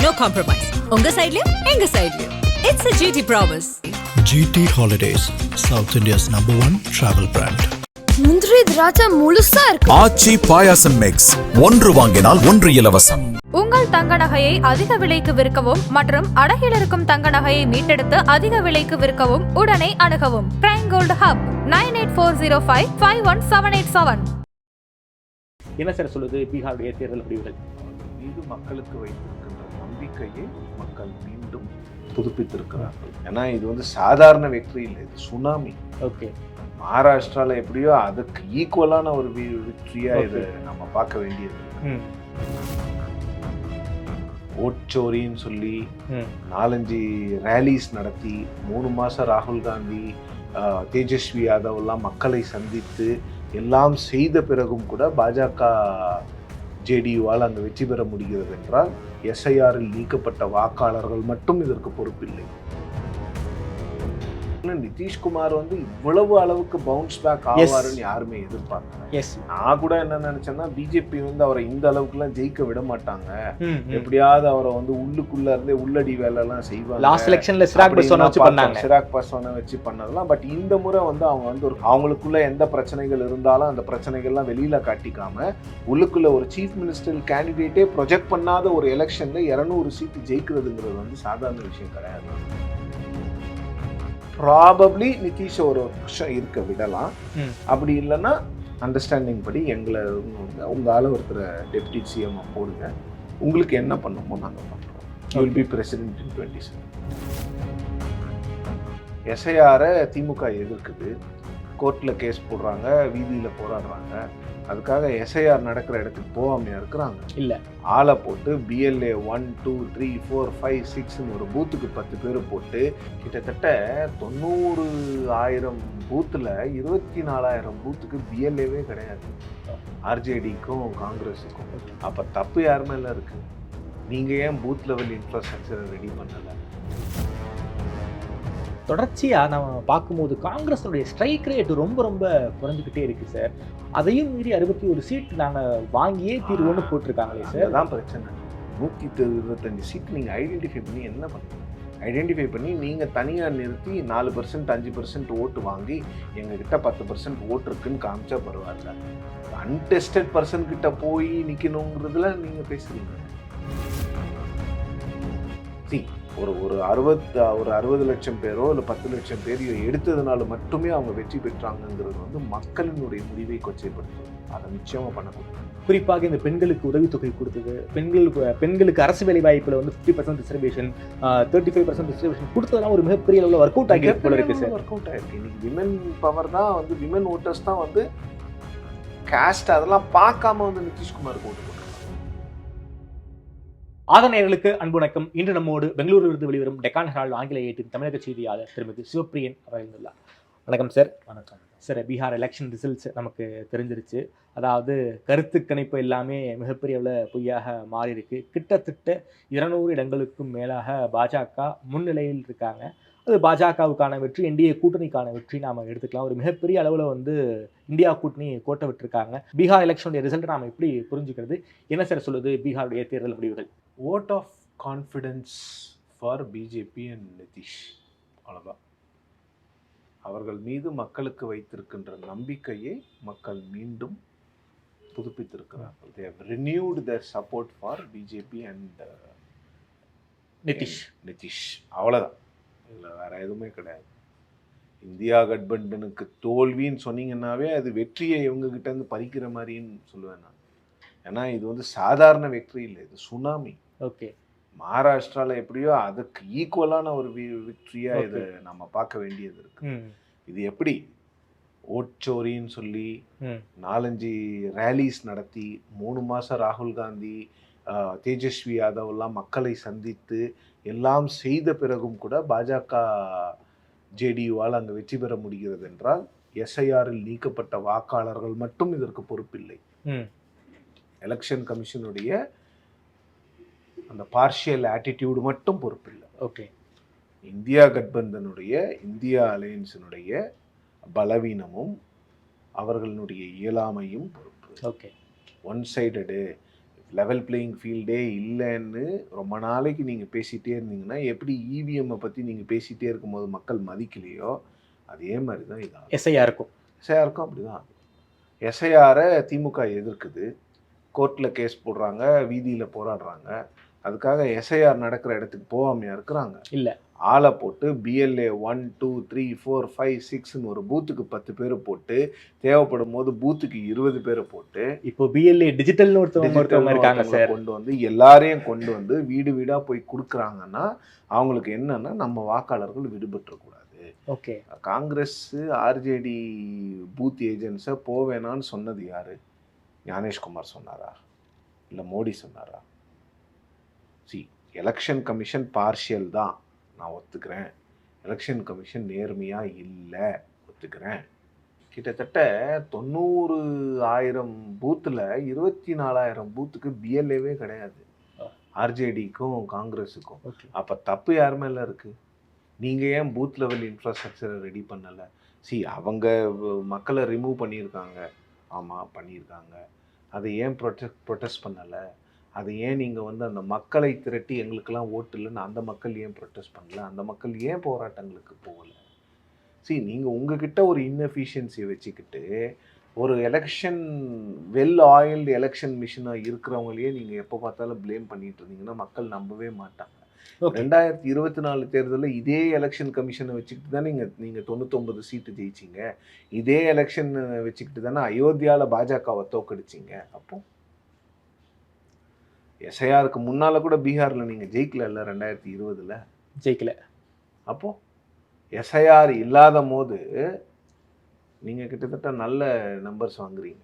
no compromise. உங்க சைடுலயும் எங்க சைடுலயும். It's a GT promise. GT Holidays, South India's #1 travel brand. முந்திரி திராட்சை முழுசா இருக்கு. ஆச்சி பாயாசம் மிக்ஸ், ஒன்று வாங்கினால் ஒன்று இலவசம். உங்கள் தங்க நகையை அதிக விலைக்கு விற்கவும் மற்றும் அடகில் இருக்கும் தங்க நகையை மீட்டெடுத்து அதிக விலைக்கு விற்கவும் உடனே அணுகவும். Prime gold hub 9840551787. என்ன சார் சொல்லுது பீகாருடைய தேர்தல் முடிவுகள்? மீது மக்களுக்கு வைத்திருக்கின்ற நம்பிக்கையை மக்கள் மீண்டும் புதுப்பித்திருக்கிறார்கள். ஏன்னா இது வந்து சாதாரண வெற்றி இல்லை, இது சுனாமி. ஓகே, மகாராஷ்டிரால எப்படியோ அதுக்கு ஈக்குவலான ஒரு வெற்றியா இது நம்ம பார்க்க வேண்டியது. ஓட்சோரின்னு சொல்லி 4-5 ரேலிஸ் நடத்தி 3 மாசம் ராகுல் காந்தி தேஜஸ்வி யாதவ் எல்லாம் மக்களை சந்தித்து எல்லாம் செய்த பிறகும் கூட பாஜக ஜேடியுவால் அங்கு வெற்றி பெற முடிகிறது என்றால் எஸ்ஐஆரில் நீக்கப்பட்ட வாக்காளர்கள் மட்டும் இதற்கு பொறுப்பில்லை. நிதிஷ்குமார் வந்து இவ்வளவு அளவுக்கு பவுன்ஸ் பேக் ஆவாருன்னு யாருமே எதிர்பார்க்கல. நான் கூட என்ன நினைச்சேன்னா பாஜக வந்து அவரை இந்த அளவுக்கு எல்லாம் ஜெயிக்க விட மாட்டாங்க, எப்படியாவது அவரை வந்து உள்ளுக்குள்ள இருந்தே உள்ளடி வேலை எல்லாம் செய்வாங்க. லாஸ்ட் எலெக்ஷன்ல சிராக் பஸ்வானை வச்சு பண்ணதெல்லாம். பட் இந்த முறை வந்து அவங்க வந்து அவங்களுக்குள்ள எந்த பிரச்சனைகள் இருந்தாலும் அந்த பிரச்சனைகள்லாம் வெளியில காட்டிக்காம உள்ளுக்குள்ள ஒரு சீஃப் மினிஸ்டர் கேண்டிடேட்டே ப்ரொஜெக்ட் பண்ணாத ஒரு எலெக்ஷன்ல 200 சீட்டு ஜெயிக்கிறதுங்கிறது வந்து சாதாரண விஷயம் கிடையாது. ப்ராபப்ளி நிதிஷ் ஒரு வருஷம் இருக்க விடலாம். அப்படி இல்லைன்னா அண்டர்ஸ்டாண்டிங் படி எங்களை உங்களால் ஒருத்தர் டெப்டி சிஎம் போடுங்க, உங்களுக்கு என்ன பண்ணுமோ நாங்கள் பண்ணுறோம். யூ வில் பி பிரசிடென்ட் இன் 27. எஸ்ஐஆரை திமுக எதிர்க்குது, கோர்ட்டில் கேஸ் போடுறாங்க, வீதியில் போராடுறாங்க. அதுக்காக எஸ்ஐஆர் நடக்கிற இடத்துக்கு போகாமையா இருக்கிறாங்க? இல்லை, ஆளை போட்டு BLA 1, 2, 3, 4, 5, 6 ஒரு பூத்துக்கு 10 பேர் போட்டு கிட்டத்தட்ட 90,000 பூத்தில் 24,000 பூத்துக்கு BLAவே கிடையாது ஆர்ஜேடிக்கும் காங்கிரஸுக்கும். அப்போ தப்பு யார் மேலே இருக்கு? நீங்கள் ஏன் பூத் லெவல் இன்ஃப்ராஸ்ட்ரக்சரை ரெடி பண்ணலை? தொடர்ச்சியாக நம்ம பார்க்கும்போது காங்கிரஸுடைய ஸ்ட்ரைக் ரேட் ரொம்ப ரொம்ப குறைஞ்சிக்கிட்டே இருக்குது சார். அதையும் மீறி 61 சீட் நாங்கள் வாங்கியே தீர்வுன்னு போட்டிருக்காங்களே சார். அதுதான் பிரச்சனை. 125 சீட் நீங்கள் ஐடென்டிஃபை பண்ணி என்ன பண்ணுங்க? ஐடென்டிஃபை பண்ணி நீங்கள் தனியாக நிறுத்தி 4%, 5% ஓட்டு வாங்கி எங்ககிட்ட 10% ஓட்டு இருக்குன்னு காமிச்சா பரவாயில்ல. அன்டெஸ்டட் பர்சன் கிட்ட போய் நிற்கணுங்கிறதுல நீங்கள் பேசுறீங்க. ஒரு 60 லட்சம் பேரோ இல்லை 10 லட்சம் பேரையோ எடுத்ததுனால மட்டுமே அவங்க வெற்றி பெற்றாங்கிறது வந்து மக்களினுடைய முடிவை கொச்சைப்படுத்தும். அதை நிச்சயமாக பண்ணக்கூடாது. குறிப்பாக இந்த பெண்களுக்கு உதவித்தொகை கொடுத்தது, பெண்களுக்கு அரசு வேலை வாய்ப்பில் வந்து 50% ரிசர்வேஷன், 35% ரிசர்வேஷன் கொடுத்ததெல்லாம் ஒரு மிகப்பெரிய அளவில் ஒர்க் அவுட் ஆகிருக்கு போல இருக்கு சார். ஒர்க் அவுட் ஆகிருக்கு. இன்னைக்கு விமன் பவர் தான் வந்து விமன் ஓட்டர்ஸ் தான் வந்து காஸ்ட் அதெல்லாம் பார்க்காம வந்து நிதிஷ்குமாருக்கு ஓட்டு போட்டு. ஆதரவாளர்களுக்கு அன்பு வணக்கம். இன்று நம்மோடு பெங்களூரிலிருந்து வெளிவரும் டெக்கான் ஹெரால்டு ஆங்கில ஏட்டின் தமிழக செய்தியாளர் திருமதி சிவப்பிரியன் அவர்கள். வணக்கம் சார். வணக்கம் சார். பீகார் எலெக்ஷன் ரிசல்ட்ஸ் நமக்கு தெரிஞ்சிருச்சு. அதாவது கருத்து கணிப்பு எல்லாமே மிகப்பெரிய அளவில் பொய்யாக மாறி இருக்கு. கிட்டத்தட்ட 200 இடங்களுக்கும் மேலாக பாஜக முன்னிலையில் இருக்காங்க. அது பாஜகவுக்கான வெற்றி, என்டிஏ கூட்டணிக்கான வெற்றி நாம் எடுத்துக்கலாம். ஒரு மிகப்பெரிய அளவில் வந்து இந்தியா கூட்டணி கோட்டை விட்டுருக்காங்க. பீகார் எலெக்ஷனுடைய ரிசல்ட்டை நாம் எப்படி புரிஞ்சுக்கிறது? என்ன சார் சொல்லுது பீகாருடைய தேர்தல் முடிவுகள்? Vote of confidence for BJP and Nitish, அவ்வளோதான். அவர்கள் மீது மக்களுக்கு வைத்திருக்கின்ற நம்பிக்கையை மக்கள் மீண்டும் புதுப்பித்திருக்கிறார்கள். They have renewed their support for BJP and Nitish. அவ்வளோதான், இதில் வேற எதுவுமே கிடையாது. இந்தியா கட்பண்டனுக்கு தோல்வின்னு சொன்னீங்கன்னாவே அது வெற்றியை இவங்ககிட்ட இருந்து பறிக்கிற மாதிரின்னு சொல்லுவேன் நான். ஏன்னா இது வந்து சாதாரண வெற்றி இல்லை, இது சுனாமி. ஓகே, மகாராஷ்டிரால எப்படியோ அதுக்கு ஈக்குவலான ஒரு வெற்றியா இதை நம்ம பார்க்க வேண்டியது இருக்கு. இது எப்படி ஓட்சோரின்னு சொல்லி 4-5 ரேலிஸ் நடத்தி 3 மாசம் ராகுல் காந்தி தேஜஸ்வி யாதவ் எல்லாம் மக்களை சந்தித்து எல்லாம் செய்த பிறகும் கூட பாஜக ஜேடியுவால் அங்கு வெற்றி பெற முடிகிறது என்றால் எஸ்ஐஆரில் நீக்கப்பட்ட வாக்காளர்கள் மட்டும் இதற்கு பொறுப்பில்லை. எலெக்ஷன் கமிஷனுடைய அந்த பார்ஷியல் ஆட்டிடியூடு மட்டும் பொறுப்பில்லை. ஓகே, இந்தியா கட்பந்தனுடைய இந்தியா அலையன்ஸினுடைய பலவீனமும் அவர்களுடைய இயலாமையும் பொறுப்பு. Okay, one sided level playing ஃபீல்டே இல்லைன்னு ரொம்ப நாளைக்கு நீங்கள் பேசிகிட்டே இருந்தீங்கன்னா எப்படி இவிஎம்மை பற்றி நீங்கள் பேசிகிட்டே இருக்கும்போது மக்கள் மதிக்கலையோ அதே மாதிரி தான் இதாகும். எஸ்ஐஆருக்கும் எஸ்ஐஆருக்கும் அப்படி தான் ஆகும். எஸ்ஐஆரை திமுக எதிர்க்குது, கோர்ட்டில் கேஸ் போடுறாங்க, வீதியில் போராடுறாங்க. அதுக்காக எஸ்ஐஆர் நடக்கிற இடத்துக்கு போகாமையா இருக்கிறாங்க? இல்லை, ஆளை போட்டு பிஎல்ஏ 1 2 3 4 5 6ன்னு ஒரு பூத்துக்கு 10 பேர் போட்டு, தேவைப்படும் போது பூத்துக்கு 20 பேரை போட்டு, இப்போ பிஎல்ஏ டிஜிட்டல்னு ஒருத்தவங்க இருக்காங்க சார், கொண்டு வந்து எல்லாரையும் கொண்டு வந்து வீடு வீடாக போய் கொடுக்குறாங்கன்னா அவங்களுக்கு என்னன்னா நம்ம வாக்காளர்கள் விடுபட்டுறக்கூடாது. ஓகே, காங்கிரஸ் ஆர்ஜேடி பூத் ஏஜென்ட்ஸை போவேணான்னு சொன்னது யாரு? ஞானேஷ்குமார் சொன்னாரா, இல்லை மோடி சொன்னாரா? எலெக்ஷன் கமிஷன் பார்ஷியல் தான், நான் ஒத்துக்கிறேன். எலெக்ஷன் கமிஷன் நேர்மையாக இல்லை, ஒத்துக்கிறேன். கிட்டத்தட்ட 90,000 பூத்தில் 24,000 பூத்துக்கு பிஎல்ஏவே கிடையாது ஆர்ஜேடிக்கும் காங்கிரஸுக்கும். அப்போ தப்பு யார் மேலே இருக்குது? நீங்கள் ஏன் பூத் லெவல் இன்ஃப்ராஸ்ட்ரக்சரை ரெடி பண்ணலை? அவங்க மக்களை ரிமூவ் பண்ணியிருக்காங்க, ஆமாம் பண்ணியிருக்காங்க. அதை ஏன் ப்ரொட்டஸ்ட் பண்ணலை? அதை ஏன் நீங்கள் வந்து அந்த மக்களை திரட்டி எங்களுக்கெல்லாம் ஓட்டு இல்லைன்னு அந்த மக்கள் ஏன் ப்ரொட்டஸ்ட் பண்ணல? அந்த மக்கள் ஏன் போராட்டங்களுக்கு போகலை? நீங்கள் உங்ககிட்ட ஒரு இன்எஃபிஷியன்சியை வச்சுக்கிட்டு ஒரு எலெக்ஷன் வெல் ஆயில்டு எலெக்ஷன் மிஷினாக இருக்கிறவங்களையே நீங்கள் எப்போ பார்த்தாலும் ப்ளேம் பண்ணிட்டு இருந்தீங்கன்னா மக்கள் நம்பவே மாட்டாங்க. 2024 தேர்தலில் இதே எலெக்ஷன் கமிஷனை வச்சுக்கிட்டு தானே நீங்கள் 99 சீட்டு ஜெயிச்சிங்க. இதே எலெக்ஷன் வச்சுக்கிட்டு தானே அயோத்தியாவில் பாஜகவை தோக்கடிச்சிங்க. அப்போ எஸ்ஐஆருக்கு முன்னால் கூட பீகாரில் நீங்கள் ஜெயிக்கல, 2020 ஜெயிக்கல. அப்போது எஸ்ஐஆர் இல்லாத போது நீங்கள் கிட்டத்தட்ட நல்ல நம்பர்ஸ் வாங்குறீங்க.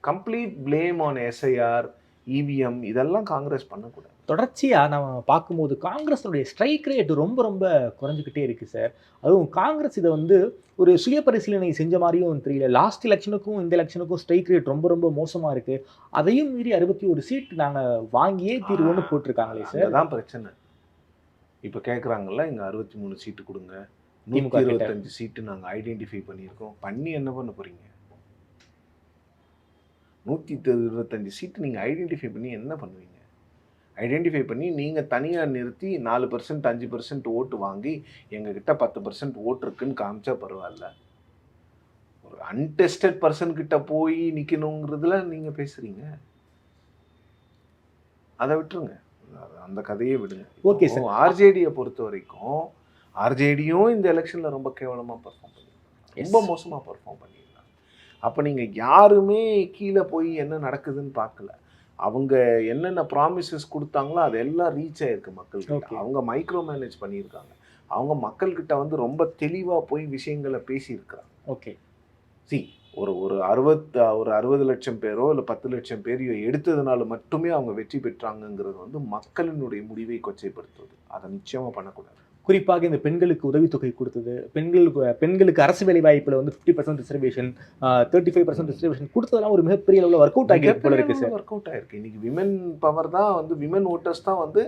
Complete blame on SIR, EVM இதெல்லாம் காங்கிரஸ் பண்ணக்கூடாது. தொடர்ச்சியாக நம்ம பார்க்கும்போது காங்கிரஸுடைய ஸ்ட்ரைக் ரேட் ரொம்ப ரொம்ப குறைஞ்சிக்கிட்டே இருக்குது சார். அதுவும் காங்கிரஸ் இதை வந்து ஒரு சுய பரிசீலனை செஞ்ச மாதிரியும் தெரியல. லாஸ்ட் எலெக்ஷனுக்கும் இந்த எலெக்ஷனுக்கும் ஸ்ட்ரைக் ரேட் ரொம்ப ரொம்ப மோசமாக இருக்குது. அதையும் மீறி 61 சீட் நாங்கள் வாங்கியே தீர்வுன்னு போட்டிருக்காங்களே சார். அதுதான் பிரச்சனை. இப்போ கேட்குறாங்கல்ல, இங்கே 63 சீட்டு கொடுங்க, 125 சீட்டு நாங்கள் ஐடென்டிஃபை பண்ணியிருக்கோம். பண்ணி என்ன பண்ண போகிறீங்க? 125 சீட்டு நீங்கள் ஐடென்டிஃபை பண்ணி என்ன பண்ணுவீங்க? ஐடென்டிஃபை பண்ணி நீங்கள் தனியாக நிறுத்தி 4% 5% ஓட்டு வாங்கி எங்ககிட்ட 10% ஓட்டு இருக்குன்னு காமிச்சா பரவாயில்ல. ஒரு அன்டெஸ்டட் பர்சன் கிட்ட போய் நிற்கணுங்கிறதுல நீங்கள் பேசுகிறீங்க. அதை விட்டுருங்க, அந்த கதையை விடுங்க. Okay sir. ஆர்ஜேடியை பொறுத்த வரைக்கும் ஆர்ஜேடியும் இந்த எலெக்ஷனில் ரொம்ப கேவலமாக பர்ஃபார்ம் பண்ணியிருக்காங்க, ரொம்ப மோசமாக பர்ஃபார்ம் பண்ணியிருக்காங்க. அப்போ நீங்கள் யாருமே கீழே போய் என்ன நடக்குதுன்னு பார்க்கல. அவங்க என்னென்ன ப்ராமிசஸ் கொடுத்தாங்களோ அதெல்லாம் ரீச் ஆகிருக்கு மக்கள்கிட்ட. அவங்க மைக்ரோ மேனேஜ் பண்ணியிருக்காங்க. அவங்க மக்கள்கிட்ட வந்து ரொம்ப தெளிவாக போய் விஷயங்களை பேசியிருக்கிறாங்க. ஓகே, ஒரு 60 லட்சம் பேரோ இல்லை 10 லட்சம் பேரையோ எடுத்ததுனால மட்டுமே அவங்க வெற்றி பெற்றாங்கங்கிறது வந்து மக்களினுடைய முடிவை கொச்சைப்படுத்துவது. அதை நிச்சயமாக பண்ணக்கூடாது. குறிப்பாக இந்த பெண்களுக்கு உதவித்தொகை கொடுத்தது, பெண்களுக்கு அரசு வேலை வாய்ப்பில் வந்து 50% ரிசர்வேஷன், 35% ரிசர்வேஷன் கொடுத்ததெல்லாம் ஒரு மிகப்பெரிய அளவில் ஒர்க் அவுட் ஆகிருக்கு போல இருக்கு சார். ஒர்க் அவுட் ஆயிருக்கு. இன்னைக்கு விமன் பவர் தான் வந்து, விமன் ஓட்டர்ஸ் தான் வந்து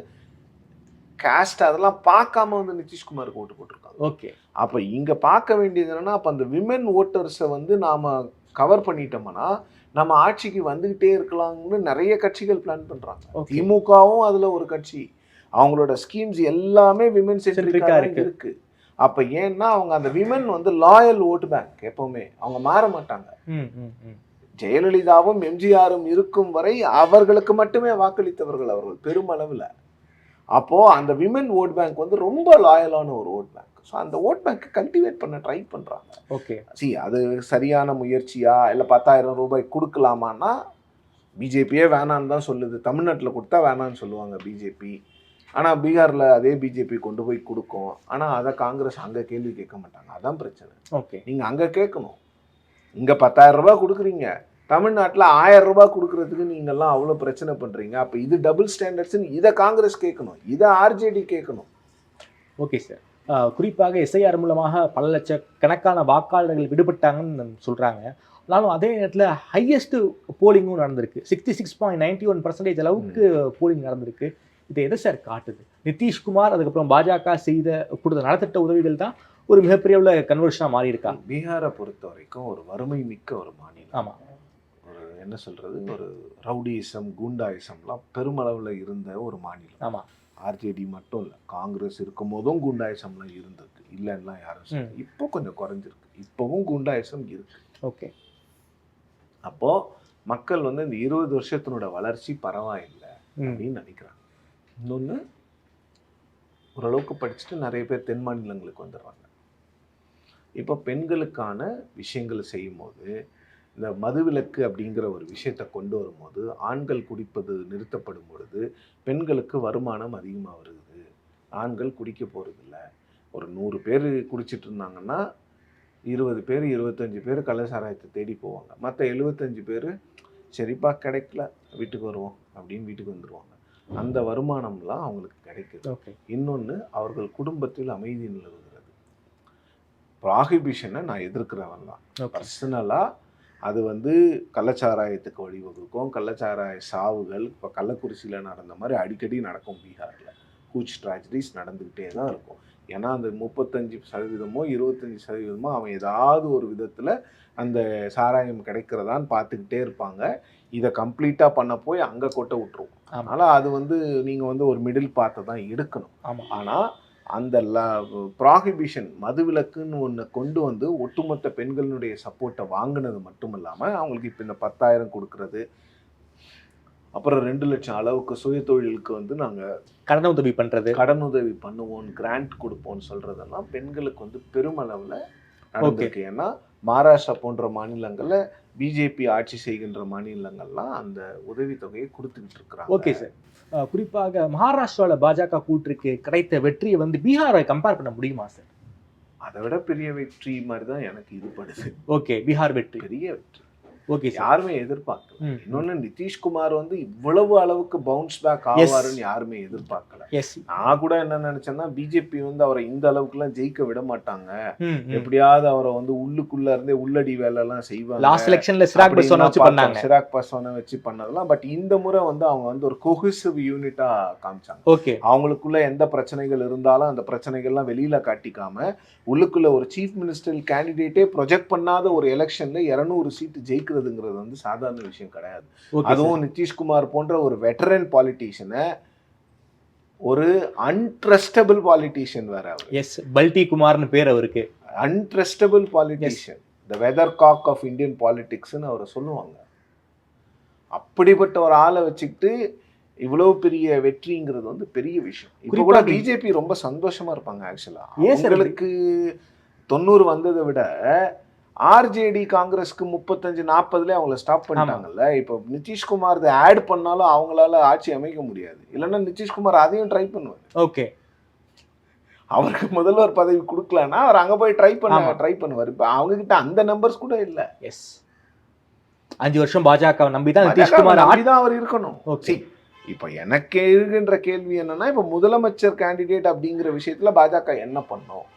காஸ்ட் அதெல்லாம் பார்க்காம வந்து நிதிஷ்குமாருக்கு ஓட்டு போட்டிருக்காங்க. ஓகே, அப்போ இங்கே பார்க்க வேண்டியது என்னன்னா, அப்போ அந்த விமன் ஓட்டர்ஸை வந்து நாம் கவர் பண்ணிட்டோம்னா நம்ம ஆட்சிக்கு வந்துக்கிட்டே இருக்கலாம்னு நிறைய கட்சிகள் பிளான் பண்ணுறாங்க. திமுகவும் அதில் ஒரு கட்சி. அவங்களோட ஸ்கீம்ஸ் எல்லாமே விமன் சென்ட்ரிக்காக இருக்கு. அப்போ ஏன்னா அவங்க அந்த விமன் வந்து லாயல் ஓட்டு பேங்க், எப்பவுமே அவங்க மாற மாட்டாங்க. ஜெயலலிதாவும் எம்ஜிஆரும் இருக்கும் வரை அவர்களுக்கு மட்டுமே வாக்களித்தவர்கள் அவர்கள் பெருமளவில். அப்போது அந்த விமன் ஓட் பேங்க் வந்து ரொம்ப லாயலான ஒரு ஓட் பேங்க். ஸோ அந்த ஓட் பேங்க்கை கல்டிவேட் பண்ண ட்ரை பண்ணுறாங்க. ஓகே, அது சரியான முயற்சியா? இல்லை 10,000 ரூபாய் கொடுக்கலாமான்னா பிஜேபியே வேணான்னு தான் சொல்லுது. தமிழ்நாட்டில் கொடுத்தா வேணான்னு சொல்லுவாங்க பிஜேபி. ஆனால் பீகாரில் அதே பிஜேபி கொண்டு போய் கொடுக்கும். ஆனால் அதை காங்கிரஸ் அங்கே கேள்வி கேட்க மாட்டாங்க. அதான் பிரச்சனை. ஓகே, நீங்கள் அங்கே கேட்கணும். இங்கே 10,000 ரூபாய் கொடுக்குறீங்க, தமிழ்நாட்டில் 1000 ரூபாய் கொடுக்குறதுக்கு நீங்கள்லாம் அவ்வளோ பிரச்சனை பண்ணுறீங்க. அப்போ இது டபுள் ஸ்டாண்டர்ட்ஸ்ன்னு இதை காங்கிரஸ் கேட்கணும், இதை ஆர்ஜேடி கேட்கணும். Okay sir. குறிப்பாக எஸ்ஐஆர் மூலமாக பல லட்சக்கணக்கான வாக்காளர்கள் விடுபட்டாங்கன்னு சொல்கிறாங்க. ஆனாலும் அதே நேரத்தில் ஹையஸ்ட் போலிங்கும் நடந்திருக்கு. 66.91% அளவுக்கு போலிங் நடந்திருக்கு. இதை எதை சார் காட்டுது? நிதிஷ்குமார் அதுக்கப்புறம் பாஜக கொடுத்த நலத்திட்ட உதவிகள் தான் ஒரு மிகப்பெரிய கன்வர்ஷனாக மாறி இருக்கா? பீகாரை பொறுத்த வரைக்கும் ஒரு வறுமை மிக்க ஒரு மாநிலம். ஆமாம். என்ன சொல்கிறது, ஒரு ரவுடியிசம் குண்டாயிசம்லாம் பெருமளவில் இருந்த ஒரு மாநிலம். ஆமாம். ஆர்ஜேடி மட்டும் இல்லை, காங்கிரஸ் இருக்கும் போதும் குண்டாயிசம்லாம் இருந்திருக்கு, இல்லைன்னா யாரும் சொல்ல. இப்போ கொஞ்சம் குறைஞ்சிருக்கு, இப்போவும் குண்டாயிசம் இருக்கு. ஓகே. அப்போது மக்கள் வந்து இந்த 20 வருஷத்தினோட வளர்ச்சி பரவாயில்லை அப்படின்னு நினைக்கிறாங்க. இன்னொன்று, ஓரளவுக்கு படிச்சுட்டு நிறைய பேர் தென் மாநிலங்களுக்கு வந்துடுறாங்க. இப்போ பெண்களுக்கான விஷயங்களை செய்யும் போது, இந்த மதுவிலக்கு அப்படிங்கிற ஒரு விஷயத்தை கொண்டு வரும்போது, ஆண்கள் குடிப்பது நிறுத்தப்படும் பொழுது பெண்களுக்கு வருமானம் அதிகமாக வருது. ஆண்கள் குடிக்க போகிறதில்ல. ஒரு 100 பேர் குடிச்சிட்டு இருந்தாங்கன்னா 20 பேர் 25 பேர் கள்ளச்சாராயத்தை தேடி போவாங்க. மற்ற 75 பேர் சரிப்பா கிடைக்கல வீட்டுக்கு வருவோம் அப்படின்னு வீட்டுக்கு வந்துடுவாங்க. அந்த வருமானம்லாம் அவங்களுக்கு கிடைக்குது. ஓகே. இன்னொன்று, அவர்கள் குடும்பத்தில் அமைதி நிலவுகிறது. ப்ராஹிபிஷனை நான் எதிர்க்கிறவன் தான் பர்சனலாக. அது வந்து கள்ளச்சாராயத்துக்கு வழிவகுக்கும். கள்ளச்சாராய சாவுகள் இப்போ கள்ளக்குறிச்சியில் நடந்த மாதிரி அடிக்கடி நடக்கும். பீகாரில் ஹூஜ் ட்ராஜடிஸ் நடந்துக்கிட்டே தான் இருக்கும். ஏன்னா அந்த 35%மோ 25%மோ அவன் ஏதாவது ஒரு விதத்தில் அந்த சாராயம் கிடைக்கிறதான்னு பார்த்துக்கிட்டே இருப்பாங்க. இதை கம்ப்ளீட்டாக பண்ண போய் அங்கே கொட்டை விட்டுருவோம். அதனால் அது வந்து நீங்கள் வந்து ஒரு மிடில் பாத்தை தான் எடுக்கணும். ஆமாம். ஆனால் அந்த ப்ராஹிபிஷன் மதுவிலக்குன்னு ஒன்று கொண்டு வந்து ஒட்டுமொத்த பெண்களுடைய சப்போர்ட்டை வாங்கினது மட்டும் இல்லாமல் அவங்களுக்கு இப்போ இந்த 10,000 கொடுக்கறது, அப்புறம் 2 லட்சம் அளவுக்கு சுய தொழிலுக்கு வந்து நாங்கள் கடனுதவி பண்ணுவோம், கிராண்ட் கொடுப்போம்னு சொல்கிறதெல்லாம் பெண்களுக்கு வந்து பெருமளவில் நடந்திருக்கு. ஏன்னா மகாராஷ்டிரா போன்ற மாநிலங்களில் பிஜேபி ஆட்சி செய்கின்ற மாநிலங்கள்லாம் அந்த உதவித்தொகையை கொடுத்துக்கிட்டு இருக்கிறாங்க. Okay sir. குறிப்பாக மகாராஷ்டிராவில் பாஜக கூற்றுக்கு கிடைத்த வெற்றியை வந்து பீகாரை கம்பேர் பண்ண முடியுமா சார்? அதை விட பெரிய வெற்றி மாதிரி தான் எனக்கு இது படுது. ஓகே. பீகார் வெற்றி பெரிய வெற்றி. ஓகே. யாருமே எதிர்பார்க்கல. இன்னொன்னு, நிதிஷ்குமார் வந்து இவ்வளவு அளவுக்கு பவுன்ஸ் பேக் ஆவாருன்னு யாருமே எதிர்பார்க்கல. நான் கூட என்ன நினைச்சேன்னா, பிஜேபி வந்து அவரை இந்த அளவுக்கு எல்லாம் ஜெயிக்க விட மாட்டாங்க, எப்படியாவது அவரை வந்து உள்ளுக்குள்ள இருந்தே உள்ளடி வேலை எல்லாம் செய்வாங்க. லாஸ்ட் எலெக்ஷன்ல சிராக் பாஸ்வானை வச்சு பண்ணதெல்லாம். பட் இந்த முறை வந்து அவங்க வந்து ஒரு கோஹெசிவ் யூனிட்டா காமிச்சாங்க. ஓகே. அவங்களுக்குள்ள எந்த பிரச்சனைகள் இருந்தாலும் அந்த பிரச்சனைகள்லாம் வெளியில காட்டிக்காம, உள்ளுக்குள்ள ஒரு சீஃப் மினிஸ்டர் கேண்டிடேட்டே ப்ரொஜெக்ட் பண்ணாத ஒரு எலெக்ஷன்ல 200 சீட்டு ஜெயிக்கிறதுங்கிறது வந்து சாதாரண விஷயம் கிடையாது. அதுவும் நிதிஷ்குமார் போன்ற ஒரு வெட்டரன் பாலிட்டிஷியனை, ஒரு அன்ட்ரஸ்டபிள் பாலிட்டிஷியன் வேற அவர். எஸ், பல்டி குமார்னு பேர் அவருக்கு. Untrustable politician, the weathercock of Indian பாலிடிக்ஸ்னு அவரை சொல்லுவாங்க. அப்படிப்பட்ட ஒரு ஆளை வச்சுக்கிட்டு இவ்வளவு பெரிய வெற்றிங்கிறது வந்து பெரிய விஷயம். இப்போ கூட பிஜேபி ரொம்ப சந்தோஷமா இருப்பாங்க. ஆக்சுவலா அவங்களுக்கு 90 வந்ததை விட ஆர்ஜேடி காங்கிரஸ்க்கு 35-40 அவங்கள ஸ்டாப் பண்ணிட்டாங்கல்ல. இப்போ நிதிஷ்குமார் இதை ஆட் பண்ணாலும் அவங்களால ஆட்சி அமைக்க முடியாது. இல்லைன்னா நிதிஷ்குமார் அதையும் ட்ரை பண்ணுவார். ஓகே. அவருக்கு முதல்வர் பதவி கொடுக்கலன்னா அவர் அங்கே போய் ட்ரை பண்ணுவார். இப்போ அவங்க கிட்ட அந்த நம்பர்ஸ் கூட இல்லை. எஸ், 5 வருஷம் பாஜக நம்பிதான் நிதிஷ்குமார் தான் அவர் இருக்கணும். ஓகே. இப்போ எனக்கு இருக்கின்ற கேள்வி என்னன்னா, இப்போ முதலமைச்சர் கேண்டிடேட் அப்படிங்கிற விஷயத்துல பாஜக என்ன பண்ணும்?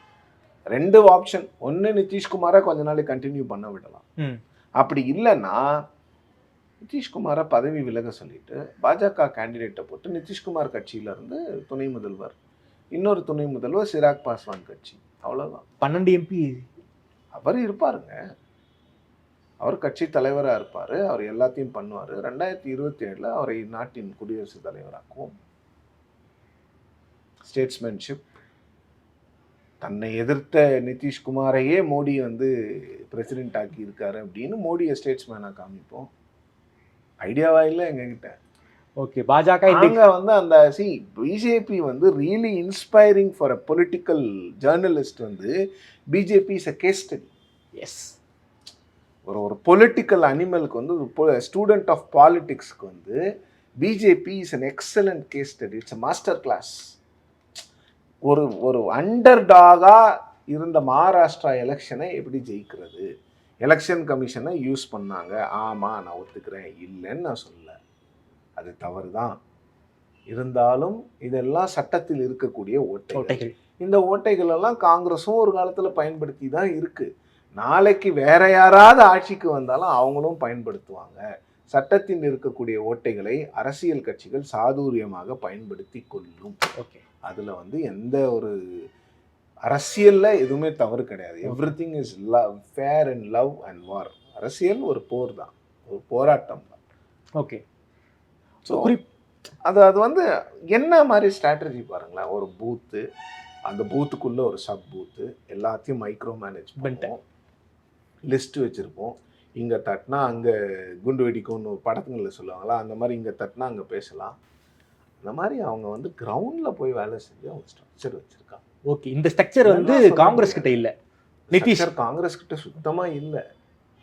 2 ஆப்ஷன். ஒன்று, நிதிஷ்குமாரை கொஞ்ச நாளைக்கு கண்டினியூ பண்ண விடலாம். அப்படி இல்லைன்னா நிதிஷ்குமாரை பதவி விலக சொல்லிட்டு பாஜக கேண்டிடேட்டை போட்டு நிதிஷ்குமார் கட்சியில இருந்து துணை முதல்வர், இன்னொரு துணை முதல்வர் சிராக் பாஸ்வான் கட்சி, அவ்வளோதான். 12 MP அவர் இருப்பாருங்க. அவர் கட்சி தலைவராக இருப்பார். அவர் எல்லாத்தையும் பண்ணுவார். 2027 அவரை நாட்டின் குடியரசுத் தலைவராக்குவோம். ஸ்டேட்ஸ்மேன்ஷிப். தன்னை எதிர்த்த நிதிஷ்குமாரையே மோடி வந்து பிரசிடென்ட் ஆக்கி இருக்காரு அப்படின்னு மோடியை ஸ்டேட்ஸ்மேனாக காமிப்போம். ஐடியாவா இல்லை எங்ககிட்ட. ஓகே. பாஜக இங்க வந்து அந்த பிஜேபி வந்து really inspiring for a political journalist வந்து BJP is a case study. Yes. ஒரு பொலிட்டிக்கல் அனிமலுக்கு வந்து ஸ்டூடெண்ட் ஆஃப் பாலிடிக்ஸ்க்கு வந்து BJP is an excellent case study. It's a master class. ஒரு அண்டர் டாகா இருந்த மகாராஷ்டிரா எலெக்ஷனை எப்படி ஜெயிக்கிறது, எலெக்ஷன் கமிஷனை யூஸ் பண்ணாங்க. ஆமாம், நான் ஒத்துக்கிறேன், இல்லைன்னு நான் சொல்ல, அது தவறு தான். இருந்தாலும் இதெல்லாம் சட்டத்தில் இருக்கக்கூடிய ஓட்டைகள். இந்த ஓட்டைகள் எல்லாம் காங்கிரஸும் ஒரு காலத்தில் பயன்படுத்தி தான் இருக்கு. நாளைக்கு வேற யாராவது ஆட்சிக்கு வந்தாலும் அவங்களும் பயன்படுத்துவாங்க. சட்டத்தில் இருக்கக்கூடிய ஓட்டைகளை அரசியல் கட்சிகள் சாதுரியமாக பயன்படுத்தி கொள்ளும். ஓகே. அதில் வந்து எந்த ஒரு அரசியலில் எதுவுமே தவறு கிடையாது. Everything is love, fair and love and war. அரசியல் ஒரு போர் தான், ஒரு போராட்டம் தான். ஓகே. ஸோ அது அது வந்து என்ன மாதிரி ஸ்ட்ராட்டஜி பாருங்களேன். ஒரு பூத்து, அந்த பூத்துக்குள்ள ஒரு சப் பூத்து, எல்லாத்தையும் மைக்ரோ மேனேஜ் பண்ணுவோம், லிஸ்ட் வச்சுருப்போம். இங்கே தட்டினா அங்கே குண்டு வெடிக்கும்னு படத்துங்களில் சொல்லுவாங்களா, அந்த மாதிரி இங்கே தட்டினா அங்கே பேசலாம். அந்த மாதிரி அவங்க வந்து கிரவுண்டில் போய் வேலை செஞ்சு அவங்க ஸ்ட்ரக்சர் வச்சுருக்காங்க. ஓகே. இந்த ஸ்ட்ரக்சர் வந்து காங்கிரஸ் கிட்ட இல்லை, நிதிஷ் காங்கிரஸ் கிட்ட சுத்தமாக இல்லை.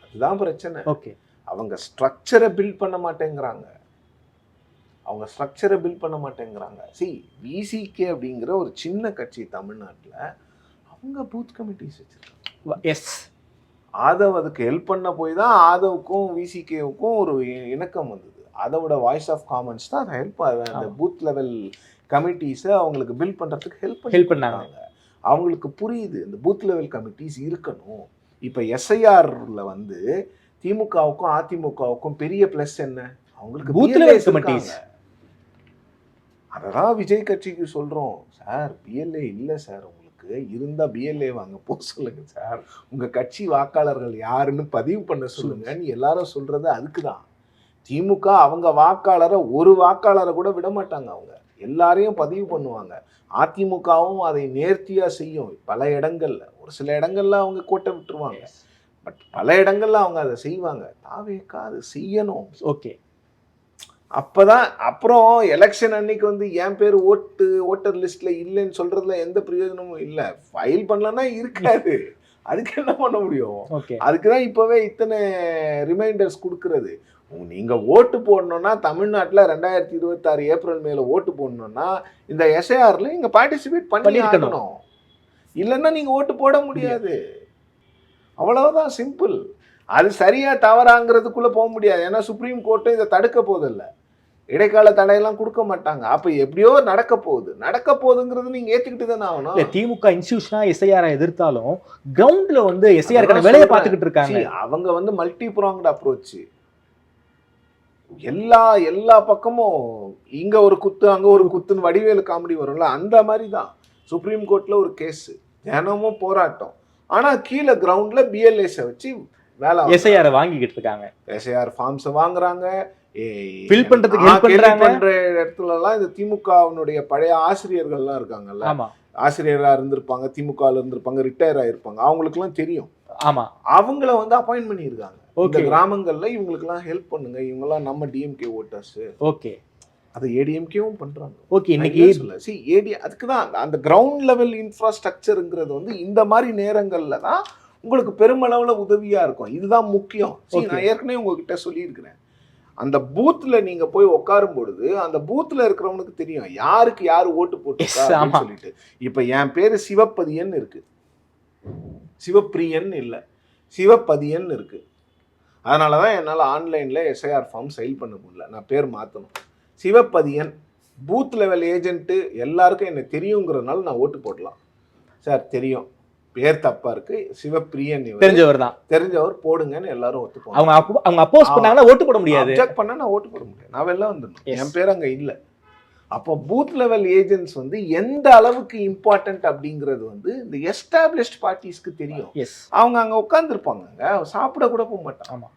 அதுதான் பிரச்சனை. ஓகே. அவங்க ஸ்ட்ரக்சரை பில்ட் பண்ண மாட்டேங்கிறாங்க. விசிகே அப்படிங்கிற ஒரு சின்ன கட்சி தமிழ்நாட்டில் அவங்க பூத் கமிட்டிஸ் வச்சுருக்காங்க. எஸ். ஆதவ் அதுக்கு ஹெல்ப் பண்ண போய் தான் ஆதவுக்கும் விசிகேவுக்கும் ஒரு இணக்கம் வந்தது. அதோட வாய்ஸ் ஆஃப் காமன்ஸ் தான் அதை ஹெல்ப், அந்த பூத் லெவல் கமிட்டிஸை அவங்களுக்கு பில்ட் பண்ணுறதுக்கு ஹெல்ப் பண்ணாங்க. அவங்களுக்கு புரியுது இந்த பூத் லெவல் கமிட்டிஸ் இருக்கணும். இப்போ எஸ்ஐஆரில் வந்து திமுகவுக்கும் அதிமுகவுக்கும் பெரிய ப்ளஸ் என்ன, அவங்களுக்கு பூத் லெவல் கமிட்டிஸ். அததான் விஜய் கட்சிக்கு சொல்கிறோம், சார் பிஎல்ஏ இல்லை சார், உங்களுக்கு இருந்தால் பிஎல்ஏ வாங்க போக சொல்லுங்க சார், உங்கள் கட்சி வாக்காளர்கள் யாருன்னு பதிவு பண்ண சொல்லுங்கன்னு எல்லாரும் சொல்கிறது அதுக்கு தான். திமுக அவங்க வாக்காளரை ஒரு வாக்காளரை கூட விட மாட்டாங்க, அவங்க எல்லாரையும் பதிவு பண்ணுவாங்க. அதிமுகவும் அதை நேர்த்தியாக செய்யும். பல இடங்கள்ல, ஒரு சில இடங்கள்ல அவங்க கோட்டை விட்டுருவாங்க, பட் பல இடங்கள்ல அவங்க அதை செய்வாங்க. தாவேக்கா அதை செய்யணும். ஓகே. அப்போதான் அப்புறம் எலெக்ஷன் அன்னைக்கு வந்து என் பேர் ஓட்டர் லிஸ்ட்ல இல்லைன்னு சொல்றதுல எந்த பிரயோஜனமும் இல்லை. ஃபைல் பண்ணலன்னா இருக்காது, அதுக்கு என்ன பண்ண முடியும்? அதுக்குதான் இப்பவே இத்தனை ரிமைண்டர்ஸ் கொடுக்கறது. நீங்க ஓட்டு போடணும்னா தமிழ்நாட்டில் 2026 ஏப்ரல் மேல ஓட்டு போடணும்னா இந்த எஸ்ஐஆர்ல நீங்க பார்ட்டிசிபேட் பண்ணிருக்கணும். இல்லைன்னா நீங்க ஓட்டு போட முடியாது. அவ்வளவுதான், சிம்பிள். அது சரியா தவறாங்கிறதுக்குள்ள போக முடியாது. ஏன்னா சுப்ரீம் கோர்ட்டு இதை தடுக்க போதில்லை, இடைக்கால தடையெல்லாம் கொடுக்க மாட்டாங்க. அப்ப எப்படியோ நடக்க போகுதுங்கிறது நீங்க ஏத்துக்கிட்டு தானே ஆகணும். திமுக இன்ஸ்டிடியூஷனா எஸ்ஐஆர் எதிர்த்தாலும் கிரவுண்ட்ல வந்து எஸ்ஐஆர் வேலையை பார்த்துக்கிட்டு இருக்காங்க. அவங்க வந்து மல்டி ப்ராங்ட் அப்ரோச். எல்லா பக்கமும் இங்க ஒரு குத்து அங்க ஒரு குத்துன்னு வடிவேலு காமெடி வரும்ல, அந்த மாதிரி தான். சுப்ரீம் கோர்ட்ல ஒரு கேஸ், தினமும் போராட்டம். ஆனா கீழே கிரவுண்ட்ல பிஎல்ஏஸை வச்சு வேலை எஸ்ஐஆர் வாங்கிக்கிட்டு இருக்காங்க. எஸ்ஐஆர் ஃபார்ம்ஸ் வாங்குறாங்க, ஃபில் பண்றதுக்கு ஹெல்ப் பண்ற இடத்துல எல்லாம் இந்த திமுகவினுடைய பழைய ஆசிரியர்கள்லாம் இருக்காங்கல்ல, ஆசிரியரா இருந்திருப்பாங்க, திமுகல இருந்திருப்பாங்க, ரிட்டையர் ஆயிருப்பாங்க, அவங்களுக்கு எல்லாம் தெரியும். ஆமா, அவங்கள வந்து அப்பாயின்ட் பண்ணியிருக்காங்க. இந்த கிராமங்கள்ல இவங்களுக்கு எல்லாம் ஹெல்ப் பண்ணுங்க, இவங்க எல்லாம் நம்ம டிஎம்கே ஓட்டர்ஸ். ஓகே. அது ஏடிஎம்கேவும் பண்றாங்க. ஓகே. இன்னைக்கு அதுக்குதான் அந்த கிரவுண்ட் லெவல் இன்ஃப்ராஸ்ட்ரக்சருங்கிறது வந்து இந்த மாதிரி நேரங்கள்ல தான் உங்களுக்கு பெருமளவுல உதவியா இருக்கும். இதுதான் முக்கியம். நான் ஏற்கனவே உங்ககிட்ட சொல்லியிருக்கிறேன், அந்த பூத்ல நீங்க போய் உட்காரும் பொழுது அந்த பூத்ல இருக்கிறவனுக்கு தெரியும் யாருக்கு யாரு ஓட்டு போட்டு சொல்லிட்டு. இப்ப என் பேரு சிவப்பதியன் இருக்கு, சிவப்பிரியன் இல்ல, சிவப்பதியன் இருக்கு. அதனாலதான் என்னால ஆன்லைன்ல எஸ்ஐஆர் ஃபார்ம் சைல் பண்ண முடியல, நான் பேர் மாத்தணும். சிவப்பதியன் பூத் லெவல் ஏஜென்ட், எல்லாருக்கும் என்ன தெரியுங்கிறதுனால நான் ஓட்டு போடலாம். சார் தெரியும், பேர் தப்பா இருக்கு, சிவப்பிரியன் தெரிஞ்சவர் போடுங்கன்னு எல்லாரும் ஒத்துப்போம். அவங்க அப்போஸ் பண்ணாங்கன்னா ஓட்டு போட முடியாது, அப்ஜெக்ட் பண்ணா நான் ஓட்டு போட முடியாது, நான் வெளில வந்துடணும், என் பேர் அங்க இல்ல. அப்போ பூத் லெவல் ஏஜென்ட்ஸ் வந்து எந்த அளவுக்கு இம்பார்ட்டன்ட் அப்படிங்கிறது வந்து இந்த எஸ்டாப்ளிஷ்ட் பார்ட்டிஸ்க்கு தெரியும். அவங்க அங்க உட்காந்துருப்பாங்க, சாப்பிட கூட போக மாட்டாங்க,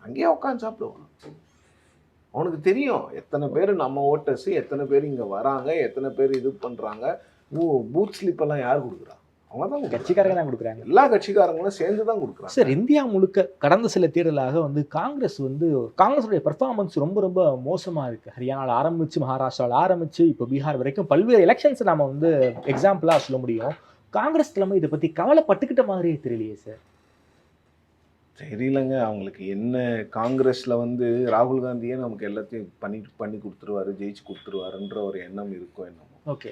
அங்கேயே உட்காந்து சாப்பிடுவாங்க. அவனுக்கு தெரியும் எத்தனை பேர் நம்ம ஓட்டர்ஸ், எத்தனை பேர் இங்க வராங்க, எத்தனை பேர் இது பண்றாங்க. பூத் ஸ்லிப் எல்லாம் யார் கொடுக்குறா? அவங்க தான் கட்சிக்காரங்க தான் கொடுக்குறாங்க. எல்லா கட்சிக்காரங்களும் சேர்ந்து தான் கொடுக்குறாங்க. சார், இந்தியா முழுக்க கடந்த சில தேர்தலாக வந்து காங்கிரஸுடைய பெர்ஃபார்மன்ஸ் ரொம்ப ரொம்ப மோசமா இருக்கு. ஹரியானாவில் ஆரம்பிச்சு, மகாராஷ்டிராவில் ஆரம்பிச்சு, இப்போ பீகார் வரைக்கும் பல்வேறு எலெக்ஷன்ஸ் நம்ம வந்து எக்ஸாம்பிளா சொல்ல முடியும். காங்கிரஸ் தலைமை இதை பத்தி கவலைப்பட்டுக்கிட்ட மாதிரியே தெரியலையே சார். தெரியலங்க, அவங்களுக்கு என்ன. காங்கிரஸ்ல வந்து ராகுல் காந்தியே நமக்கு எல்லாத்தையும் பண்ணி கொடுத்துருவாரு, ஜெயிச்சு கொடுத்துருவாருன்ற ஒரு எண்ணம் இருக்கும் என்னமோ. ஓகே.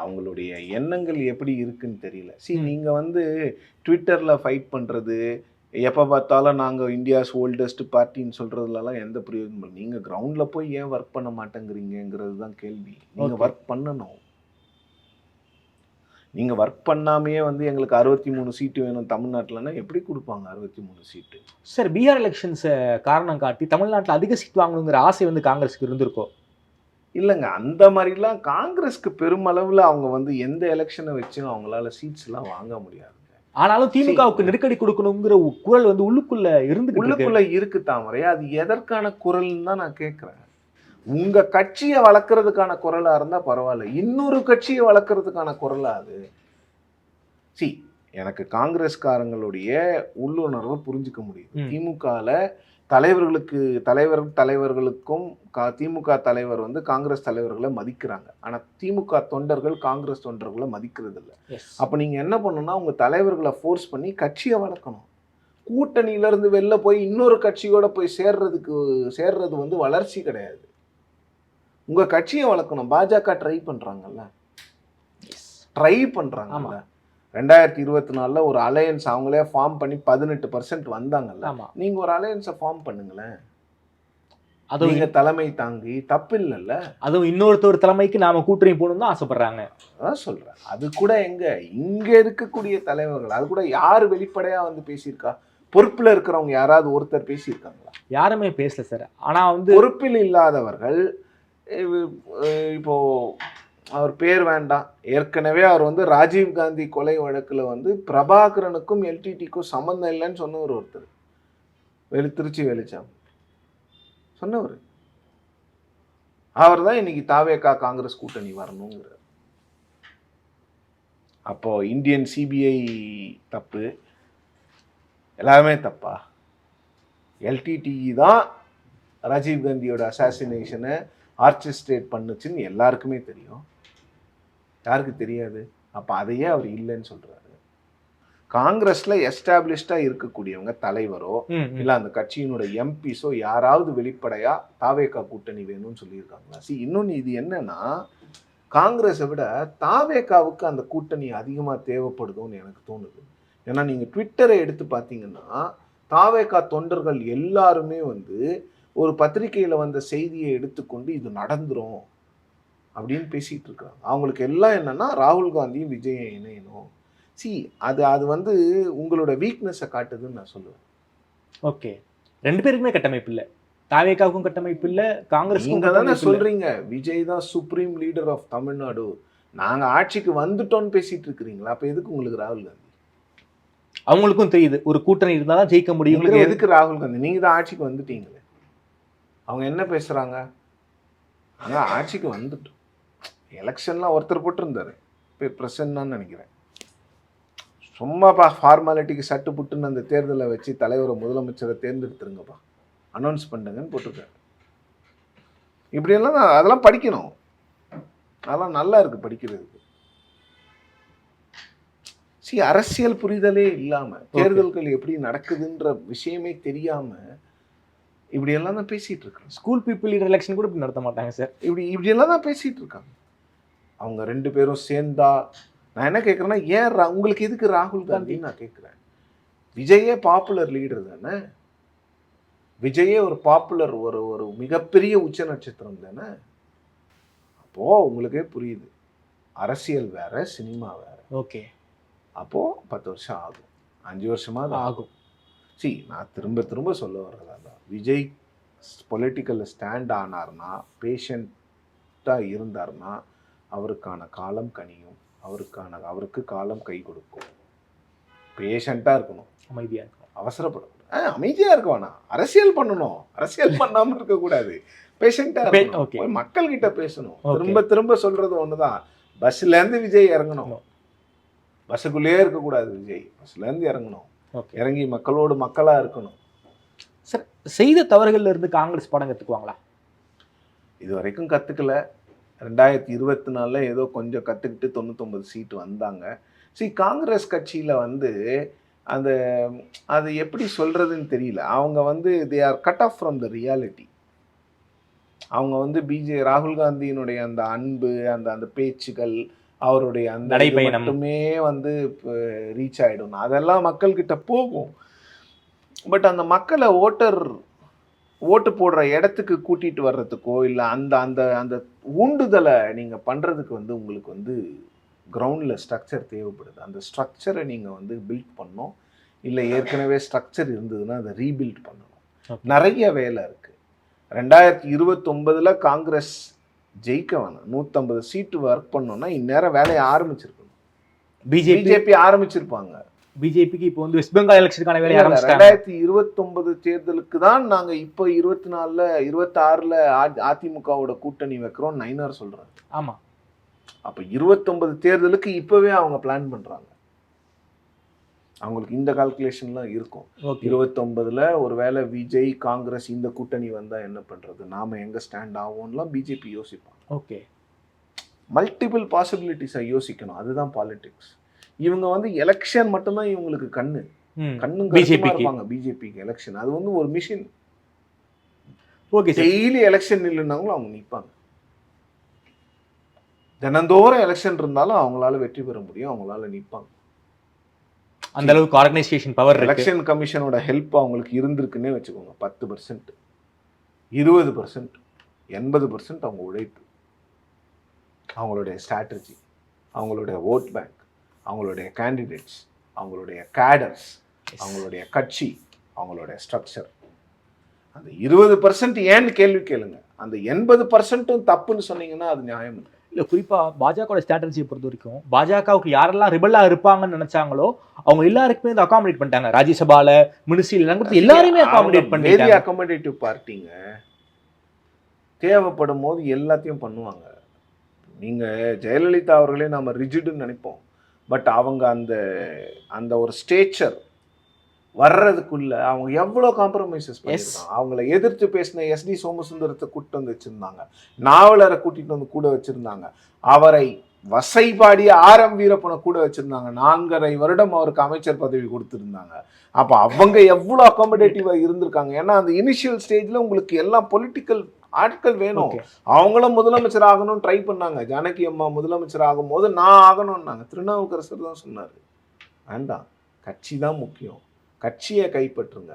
அவங்களுடைய எண்ணங்கள் எப்படி இருக்குன்னு தெரியல. நீங்க வந்து ட்விட்டர்ல ஃபைட் பண்றது, எப்போ பார்த்தாலும் நாங்கள் இந்தியாஸ் ஓல்டஸ்ட் பார்ட்டின்னு சொல்றதுலலாம் எந்த பிரயோஜனம். நீங்க கிரவுண்ட்ல போய் ஏன் ஒர்க் பண்ண மாட்டேங்கிறீங்கிறது தான் கேள்வி. நீங்க ஒர்க் பண்ணணும். நீங்க ஒர்க் பண்ணாமையே வந்து எங்களுக்கு 63 சீட்டு வேணும் தமிழ்நாட்டில்னா எப்படி கொடுப்பாங்க 63 சீட்டு? சார், பீகார் எலெக்ஷன்ஸை காரணம் காட்டி தமிழ்நாட்டில் அதிக சீட் வாங்கணுங்கிற ஆசை வந்து காங்கிரஸுக்கு இருந்திருக்கோம் இல்லைங்க? அந்த மாதிரிலாம் காங்கிரஸ்க்கு பெருமளவில் அவங்க வந்து எந்த எலெக்ஷனை வச்சும் அவங்களால சீட்ஸ்லாம் வாங்க முடியாதுங்க. ஆனாலும் திமுகவுக்கு நெருக்கடி கொடுக்கணுங்கிற குரல் வந்து உள்ளுக்குள்ள உள்ளுக்குள்ள இருக்கு தாமரை. அது எதற்கான குரல்னு தான் நான் கேட்கிறேன். உங்க கட்சியை வளர்க்கறதுக்கான குரலா இருந்தா பரவாயில்ல, இன்னொரு கட்சியை வளர்க்கறதுக்கான குரலா அது? எனக்கு காங்கிரஸ்காரங்களுடைய உள்ளுணர்வை புரிஞ்சுக்க முடியுது. திமுகல தலைவர்களுக்கும் திமுக தலைவர் வந்து காங்கிரஸ் தலைவர்களை மதிக்கிறாங்க. ஆனா திமுக தொண்டர்கள் காங்கிரஸ் தொண்டர்களை மதிக்கிறது இல்லை. அப்ப நீங்க என்ன பண்ணணும்னா உங்க தலைவர்களை ஃபோர்ஸ் பண்ணி கட்சியை வளர்க்கணும். கூட்டணியில இருந்து வெளில போய் இன்னொரு கட்சியோட போய் சேர்றது வந்து வளர்ச்சி கிடையாது. உங்க கட்சியை வளர்க்கணும். பாஜக ட்ரை பண்றாங்கல்ல. 2024 ஒரு அலையன்ஸ் அவங்களே ஃபார்ம் பண்ணி 18% வந்தாங்கல்ல. நீங்க ஒரு அலையன்ஸை ஃபார்ம் பண்ணுங்களேன். அது நீங்க தலைமை தாங்கி தப்பு இல்லைல்ல. அதுவும் இன்னொருத்தர் தலைமைக்கு நாம கூட்டணி போகணும் தான் ஆசைப்படுறாங்க. அதான் சொல்றேன். அது கூட இங்க இருக்கக்கூடிய தலைவர்கள் அது கூட யாரு வெளிப்படையா வந்து பேசியிருக்கா? பொறுப்புல இருக்கிறவங்க யாராவது ஒருத்தர் பேசியிருக்காங்களா? யாருமே பேசல சார். ஆனா வந்து பொறுப்பில் இல்லாதவர்கள் இப்போ அவர் பேர் வேண்டாம், ஏற்கனவே அவர் வந்து ராஜீவ்காந்தி கொலை வழக்கில் வந்து பிரபாகரனுக்கும் எல்டிடிக்கும் சம்மந்தம் இல்லைன்னு சொன்னவர் ஒருத்தர், திருச்சி வெளிச்சாமி சொன்னவர். அவர் தான் இன்னைக்கு தாவேகா காங்கிரஸ் கூட்டணி வரணுங்கிறார். அப்போ இந்தியன் சிபிஐ தப்பு, எல்லாருமே தப்பா? எல்டிடி தான் ராஜீவ்காந்தியோட அசாசினேஷனை ஆர்கெஸ்ட்ரேட் பண்ணுச்சுன்னு எல்லாருக்குமே தெரியும். யாருக்கு தெரியாது? அப்போ அதையே அவர் இல்லைன்னு சொல்றாரு. காங்கிரஸ்ல எஸ்டாப்ளிஷ்டா இருக்கக்கூடியவங்க தலைவரோ இல்ல அந்த கட்சியினுடைய எம்பிஸோ யாராவது வெளிப்படையா தாவேகா கூட்டணி வேணும்னு சொல்லியிருக்காங்களா? இன்னொன்னு இது என்னன்னா, காங்கிரஸை விட தாவேகாவுக்கு அந்த கூட்டணி அதிகமா தேவைப்படுதுன்னு எனக்கு தோணுது. ஏன்னா நீங்க ட்விட்டரை எடுத்து பார்த்தீங்கன்னா தாவேகா தொண்டர்கள் எல்லாருமே வந்து ஒரு பத்திரிகையில வந்த செய்தியை எடுத்துக்கொண்டு இது நடந்துரும் அப்படின்னு பேசிட்டு இருக்காங்க. அவங்களுக்கு எல்லாம் என்னன்னா ராகுல் காந்தியும் விஜயை இணையணும். அது வந்து உங்களோட வீக்னஸை காட்டுதுன்னு நான் சொல்லுவேன். ஓகே, ரெண்டு பேருக்குமே கட்டமைப்பு இல்லை. தாவேகாவுக்கும் கட்டமைப்பு இல்லை, காங்கிரஸ். நீங்க தானே சொல்றீங்க விஜய் தான் சுப்ரீம் லீடர் ஆஃப் தமிழ்நாடு, நாங்க ஆட்சிக்கு வந்துட்டோம்னு பேசிட்டு இருக்கிறீங்களா? அப்ப எதுக்கு உங்களுக்கு ராகுல் காந்தி? அவங்களுக்கும் தெரியுது ஒரு கூட்டணி இருந்தாதான் ஜெயிக்க முடியும். எதுக்கு ராகுல் காந்தி? நீங்க தான் ஆட்சிக்கு வந்துட்டீங்களே. அவங்க என்ன பேசுறாங்க? ஆனா ஆட்சிக்கு வந்துட்டோம். எலெக்ஷன்லாம் ஒருத்தர் போட்டிருந்தாரு, இப்போ பிரசன்னா நினைக்கிறேன். சும்மாப்பா ஃபார்மாலிட்டிக்கு சட்டு புட்டுன்னு அந்த தேர்தலை வச்சு தலைவரை முதலமைச்சரை தேர்ந்தெடுத்துருங்கப்பா, அனௌன்ஸ் பண்ணுங்கன்னு போட்டிருக்காரு. இப்படியெல்லாம் அதெல்லாம் படிக்கணும். அதெல்லாம் நல்லா இருக்கு படிக்கிறதுக்கு. அரசியல் புரிதலே இல்லாம, தேர்தல்கள் எப்படி நடக்குதுன்ற விஷயமே தெரியாம இப்படியெல்லாம் தான் பேசிட்டு இருக்காங்க. ஸ்கூல் பீப்புள் லீடர் எலெக்ஷன் கூட இப்படி நடத்த மாட்டாங்க சார். இப்படியெல்லாம் தான் பேசிட்டு இருக்காங்க. அவங்க ரெண்டு பேரும் சேர்ந்தா நான் என்ன கேட்குறேன்னா, ஏன் உங்களுக்கு எதுக்கு ராகுல் காந்தின்னு நான் கேட்குறேன். விஜயே பாப்புலர் லீடர் தானே. விஜயே ஒரு பாப்புலர் ஒரு மிகப்பெரிய உச்ச நட்சத்திரம் தானே. அப்போ உங்களுக்கே புரியுது, அரசியல் வேற சினிமா வேற. ஓகே, அப்போ 10 வருஷம் ஆகும், 5 வருஷமா தான் ஆகும். நான் திரும்ப சொல்ல வர்றதா, விஜய் பொலிட்டிக்கல் ஸ்டாண்ட் ஆனார்னா, பேஷண்ட்டாக இருந்தார்னா அவருக்கான காலம் கனியும், அவருக்கு காலம் கை கொடுக்கும். பேஷண்ட்டாக இருக்கணும், அமைதியாக இருக்கணும், அவசரப்படக்கூடாது, அமைதியாக இருக்க வேணாம், அரசியல் பண்ணணும், அரசியல் பண்ணாமல் இருக்கக்கூடாது, பேஷண்ட்டாக இருக்கணும், மக்கள்கிட்ட பேசணும். திரும்ப சொல்றது ஒண்ணுதான், பஸ்லேருந்து விஜய் இறங்கணும், பஸ்ஸுக்குள்ளேயே இருக்கக்கூடாது, விஜய் பஸ்லேருந்து இறங்கணும், இறங்கி மக்களோடு மக்களாக இருக்கணும். சார், செய்த தவறுகள்ல இருந்து காங்கிரஸ் பாடம் கற்றுக்குவாங்களா? இது வரைக்கும் கற்றுக்கல. 2024 ஏதோ கொஞ்சம் கற்றுக்கிட்டு 99 சீட்டு வந்தாங்க. காங்கிரஸ் கட்சியில் வந்து அது எப்படி சொல்கிறதுன்னு தெரியல. அவங்க வந்து they are cut off from the reality. அவங்க வந்து ராகுல் காந்தியினுடைய அந்த அன்பு, அந்த பேச்சுகள், அவருடைய அந்த மட்டுமே வந்து ரீச் ஆகிடும், அதெல்லாம் மக்கள்கிட்ட போகும். பட் அந்த மக்களை ஓட்டு போடுற இடத்துக்கு கூட்டிகிட்டு வர்றதுக்கோ இல்லை அந்த ஊண்டுதலை நீங்கள் பண்ணுறதுக்கு வந்து உங்களுக்கு வந்து கிரவுண்டில் ஸ்ட்ரக்சர் தேவைப்படுது. அந்த ஸ்ட்ரக்சரை நீங்கள் வந்து பில்ட் பண்ணணும். இல்லை ஏற்கனவே ஸ்ட்ரக்சர் இருந்ததுன்னா அதை ரீபில்ட் பண்ணணும். நிறைய வேலை இருக்குது. 2029 காங்கிரஸ் ஜெயிக்க வேணாம், 150 சீட்டு ஒர்க் பண்ணோன்னா இந்நேரம் வேலையை ஆரம்பிச்சிருக்கணும். பிஜேபி ஆரம்பிச்சிருப்பாங்க. பிஜேபிக்கு இப்போ வந்து வெஸ்ட் பெங்கால் எலெக்ஷனுக்கான வேலையை ஆரம்பிச்சிட்டாங்க. 2029 தேர்தலுக்கு தான் நாங்க இப்போ 24ல 26ல அதிமுகவோட கூட்டணி வைக்கிறோம் நைனார் சொல்றாங்க. ஆமா, அப்ப 29 தேர்தலுக்கு இப்பவே அவங்க பிளான் பண்றாங்க. அவங்களுக்கு இந்த கால்குலேஷன்லாம் இருக்கும். ஓகே. 29ல ஒருவேளை விஜய் காங்கிரஸ் இந்த கூட்டணி வந்தா என்ன பண்றது, நாம எங்க ஸ்டாண்ட் ஆகும்லாம் பிஜேபி யோசிப்பாங்க. ஓகே. மல்டிபிள் பாசிபிலிட்டிஸை யோசிக்கணும். அதுதான் பாலிடிக்ஸ். இவங்க வந்து எலெக்ஷன் மட்டும்தான் இவங்களுக்கு கண்ணும் கருத்துமா இருப்பாங்க. பிஜேபிக்கு எலெக்ஷன் அது வந்து ஒரு மிஷின். ஓகே. டெய்லி எலெக்ஷன் இல்லைன்னாங்களும் அவங்க நிற்பாங்க. தினந்தோறும் எலெக்ஷன் இருந்தாலும் அவங்களால வெற்றி பெற முடியும், அவங்களால நிற்பாங்க. அந்த அளவுக்கு ஆர்கனைசேஷன் பவர். எலெக்ஷன் கமிஷனோட ஹெல்ப் அவங்களுக்கு இருந்திருக்குன்னே வச்சுக்கோங்க. 10%, 20%, 80% அவங்க உழைப்பு, அவங்களுடைய ஸ்ட்ராட்டஜி, அவங்களுடைய ஓட் பேங்க், அவங்களுடைய கேண்டிடேட்ஸ், அவங்களுடைய கேடர்ஸ், அவங்களுடைய கட்சி, அவங்களுடைய ஸ்ட்ரக்சர். அந்த 20% ஏன்னு கேள்வி கேளுங்க. அந்த 80% தப்புன்னு சொன்னீங்கன்னா அது நியாயம் இல்லை. இல்லை, குறிப்பாக பாஜகவோட ஸ்ட்ராட்டஜியை பொறுத்த வரைக்கும் பாஜகவுக்கு யாரெல்லாம் ரிபல்லாக இருப்பாங்கன்னு நினைச்சாங்களோ அவங்க எல்லாருக்குமே வந்து அகாமடேட் பண்ணிட்டாங்க. ராஜ்யசபால மினிஸ்ட்ரியில் எல்லாருமே அகாமடேட் பண்ணி அகாமடேட்டிவ் பார்ட்டிங்க தேவைப்படும் போது எல்லாத்தையும் பண்ணுவாங்க. நீங்கள் ஜெயலலிதா அவர்களே நம்ம ரிஜிடுன்னு நினைப்போம். பட் அவங்க அந்த ஒரு ஸ்டேச்சர் வர்றதுக்குள்ள அவங்க எவ்வளோ காம்ப்ரமைசஸ் பண்ணியிருக்காங்க. அவங்கள எதிர்த்து பேசின SD சோமசுந்தரத்தை கூட்டிட்டு வந்து வச்சுருந்தாங்க, நாவலரை கூட்டிகிட்டு வந்து கூட வச்சுருந்தாங்க, அவரை வசைபாடிய RM வீரப்பனை கூட வச்சுருந்தாங்க, 4.5 வருடம் அவருக்கு அமைச்சர் பதவி கொடுத்துருந்தாங்க. அப்போ அவங்க எவ்வளோ அகாமடேட்டிவாக இருந்திருக்காங்க. ஏன்னா அந்த இனிஷியல் ஸ்டேஜில் உங்களுக்கு எல்லாம் பொலிட்டிக்கல் ஆட்கள் வேணும். அவங்களும் முதலமைச்சர் ஆகணும்னு ட்ரை பண்ணாங்க. ஜானகி அம்மா முதலமைச்சர் ஆகும் போது நான் ஆகணும்னாங்க. திருநாவுக்கரசர் தான் சொன்னார், வேண்டாம், கட்சி தான் முக்கியம், கட்சியை கைப்பற்றுங்க,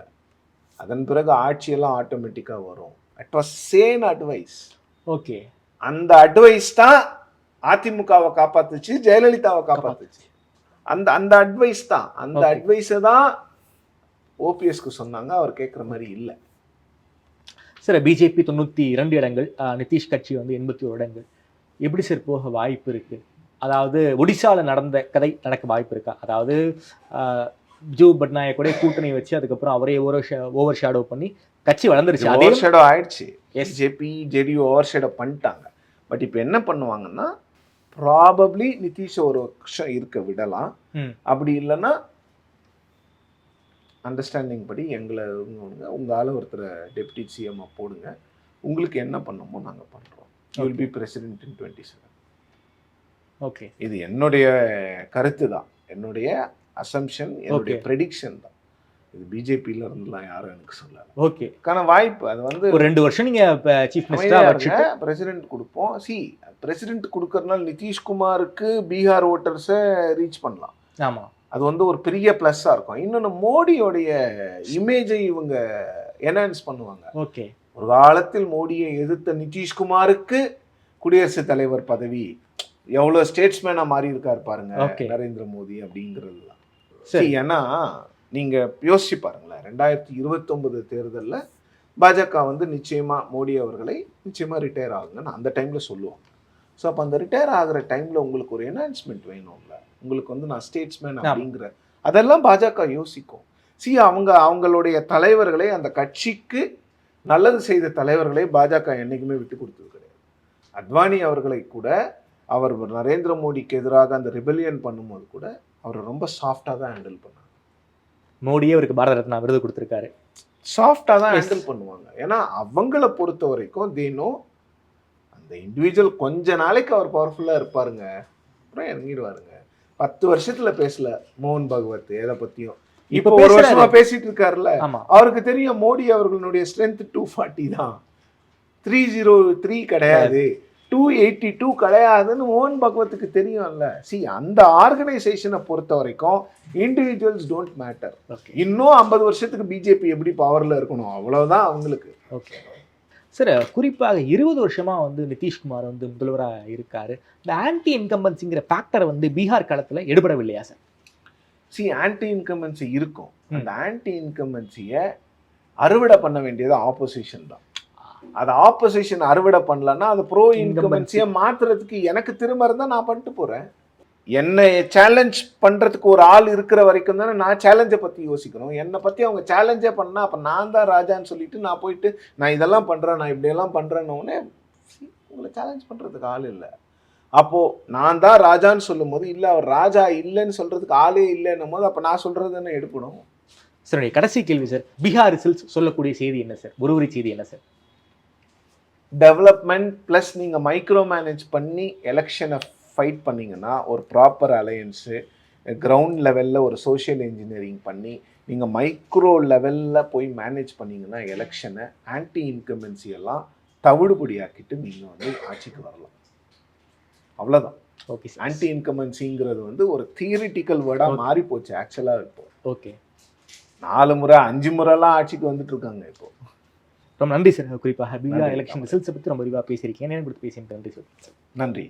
அதன் பிறகு ஆட்சியெல்லாம் ஆட்டோமேட்டிக்காக வரும். It was same advice. Okay. அந்த அட்வைஸ் தான் அதிமுகவை காப்பாத்துச்சு, ஜெயலலிதாவை காப்பாத்துச்சு. அந்த அட்வைஸ் தான், அந்த அட்வைஸை தான் ஓபிஎஸ்க்கு சொன்னாங்க. அவர் கேட்குற மாதிரி இல்லை. சார், பிஜேபி 92 இடங்கள், நிதிஷ் கட்சி வந்து 81 இடங்கள். எப்படி சார் போக வாய்ப்பு இருக்கு? அதாவது ஒடிசாவில் நடந்த கதை நடக்க வாய்ப்பு இருக்கா? அதாவது ஜூ பட்நாயக் கூட கூட்டணி வச்சு அதுக்கப்புறம் அவரே ஓவர் ஷேடோ பண்ணி கட்சி வளர்ந்துருச்சு. ஓவர் ஷேடோ ஆயிடுச்சு. பிஜேபி ஜேடியு ஓவர் ஷேடோ பண்ணிட்டாங்க. பட் இப்போ என்ன பண்ணுவாங்கன்னா ப்ராபப்ளி நிதிஷ் ஒரு வருஷம் இருக்க விடலாம். அப்படி இல்லைன்னா அண்டர்ஸ்டாண்டிங் படி எங்களை உங்களால் ஒருத்தரை டெப்டி சிஎம் போடுங்க, உங்களுக்கு என்ன பண்ணணுமோ நாங்கள் பண்ணுறோம், you will be president in 27. Okay. இது என்னுடைய கருத்து தான், என்னுடைய அசம்ஷன், என்னுடைய ப்ரெடிக்ஷன் தான். இது பிஜேபியில இருந்துலாம் யாரும் எனக்கு சொல்லல. ஓகே. கான வாய்ப்பு அது வந்து ஒரு 2 வருஷம் நீங்க சீஃப் மினிஸ்டரா பிரசிடென்ட் கொடுப்போம். பிரசிடென்ட் கொடுக்கறதுனால நிதிஷ்குமாருக்கு பீகார் ஓட்டர்ஸை ரீச் பண்ணலாம். ஆமா, அது வந்து ஒரு பெரிய ப்ளஸ்ஸாக இருக்கும். இன்னொன்று மோடியோடைய இமேஜை இவங்க என்ஹான்ஸ் பண்ணுவாங்க. ஓகே. ஒரு காலத்தில் மோடியை எதிர்த்த நிதிஷ்குமாருக்கு குடியரசுத் தலைவர் பதவி, எவ்வளோ ஸ்டேட்ஸ்மேனாக மாறி இருக்காரு பாருங்க நரேந்திர மோடி அப்படிங்கிறது தான். சரி, ஏன்னா நீங்கள் யோசிச்சு பாருங்களேன், 2029 தேர்தலில் பாஜக வந்து நிச்சயமாக மோடி அவர்களை நிச்சயமாக ரிட்டையர் ஆகுங்கன்னு அந்த டைமில் சொல்லுவாங்க. ஸோ அப்போ அந்த ரிட்டையர் ஆகிற டைமில் உங்களுக்கு ஒரு என்ஹான்ஸ்மெண்ட் வேணும்ல, உங்களுக்கு வந்து நான் ஸ்டேட்ஸ்மேன் அப்படிங்கிற அதெல்லாம் பாஜக யோசிக்கும். அவங்களுடைய தலைவர்களை, அந்த கட்சிக்கு நல்லது செய்த தலைவர்களை பாஜக என்றைக்குமே விட்டு கொடுத்தது கிடையாது. அத்வானி அவர்களை கூட அவர் நரேந்திர மோடிக்கு எதிராக அந்த ரிபெலியன் பண்ணும்போது கூட அவர் ரொம்ப சாஃப்டாக தான் ஹேண்டில் பண்ணாங்க. மோடியே அவருக்கு பாரத ரத்னா விருது கொடுத்துருக்காரு. சாஃப்டாக தான் ஹேண்டில் பண்ணுவாங்க. ஏன்னா அவங்கள பொறுத்த வரைக்கும் தேனோ அந்த இண்டிவிஜுவல் கொஞ்ச நாளைக்கு அவர் பவர்ஃபுல்லாக இருப்பாருங்க, அப்புறம் இறங்கிடுவாருங்க. 10 வருஷத்துல பேசல மோகன் பகவத் எதை பத்தியும். இப்போ ஒரு வருஷமா பேசிட்டு இருக்காருல்ல, அவருக்கு தெரியும் மோடி அவர்களுடைய ஸ்ட்ரென்த் 240 தான், 303 கிடையாது, 282 கிடையாதுன்னு மோகன் பகவத்துக்கு தெரியும்ல. அந்த ஆர்கனைசேஷனை பொறுத்த வரைக்கும் இண்டிவிஜுவல்ஸ் டோன்ட் மேட்டர். இன்னும் 50 வருஷத்துக்கு பிஜேபி எப்படி பவர்ல இருக்கணும் அவ்வளவுதான் அவங்களுக்கு. ஓகே சார், குறிப்பாக 20 வருஷமா வந்து நிதிஷ்குமார் வந்து முதல்வராக இருக்காரு. இந்த ஆன்டி இன்கம்பன்சிங்கிற ஃபேக்டரை வந்து பீகார் காலத்தில் எடுபடவில்லையா சார்? ஆன்டி இன்கம்பன்சி இருக்கும். அந்த ஆன்டி இன்கம்பன்சியை அறுவடை பண்ண வேண்டியது ஆப்போசிஷன் தான். அது ஆப்போசிஷன் அறுவடை பண்ணலன்னா அது ப்ரோ இன்கம்பன்சியை மாத்துறதுக்கு எனக்கு திரும்ப இருந்தால் நான் பண்ணிட்டு போகிறேன். என்னை சேலஞ்ச் பண்றதுக்கு ஒரு ஆள் இருக்கிற வரைக்கும் தானே நான் சேலஞ்சை பத்தி யோசிக்கணும். என்னை பத்தி அவங்க சேலஞ்சே பண்ணா அப்ப நான் தான் ராஜான்னு சொல்லிட்டு நான் போயிட்டு நான் இதெல்லாம் பண்றேன், நான் இப்படியெல்லாம் பண்றேன்னு உங்களை சேலஞ்ச் பண்றதுக்கு ஆள் இல்லை. அப்போ நான் தான் ராஜான்னு சொல்லும் போது இல்லை அவர் ராஜா இல்லைன்னு சொல்றதுக்கு ஆளே இல்லைன்னும் போது அப்ப நான் சொல்றது தானே எடுக்கணும். சார் கடைசி கேள்வி சார், பீகார் ரிசல்ட்ஸ் சொல்லக்கூடிய செய்தி என்ன சார், ஒருவரி செய்தி என்ன சார்? டெவலப்மெண்ட் ப்ளஸ் நீங்கள் மைக்ரோ மேனேஜ் பண்ணி எலெக்ஷனை ஃபைட் பண்ணிங்கன்னா ஒரு ப்ராப்பர் அலையன்ஸு கிரவுண்ட் லெவலில் ஒரு சோஷியல் இன்ஜினியரிங் பண்ணி நீங்கள் மைக்ரோ லெவலில் போய் மேனேஜ் பண்ணிங்கன்னா எலெக்ஷனை ஆன்டி இன்கம்பன்சி எல்லாம் தவிடுபடியாக்கிட்டு நீங்கள் ஆட்சிக்கு வரலாம். அவ்வளோதான். Okay sir. ஆன்டி இன்கம்பன்சிங்கிறது ஒரு தியரிட்டிக்கல் வேர்டாக மாறி போச்சு ஆக்சுவலாக. இப்போ ஓகே 4 முறை 5 முறைலாம் ஆட்சிக்கு வந்துட்டு இருக்காங்க இப்போ. ரொம்ப நன்றி சார். குறிப்பாக பீகார் எலெக்ஷன் ரிசல்ட்ஸை பற்றி ரொம்ப விரிவாக பேசியிருக்கேன். நேரம் கொடுத்து பேசியிருக்கேன். நன்றி சார். நன்றி.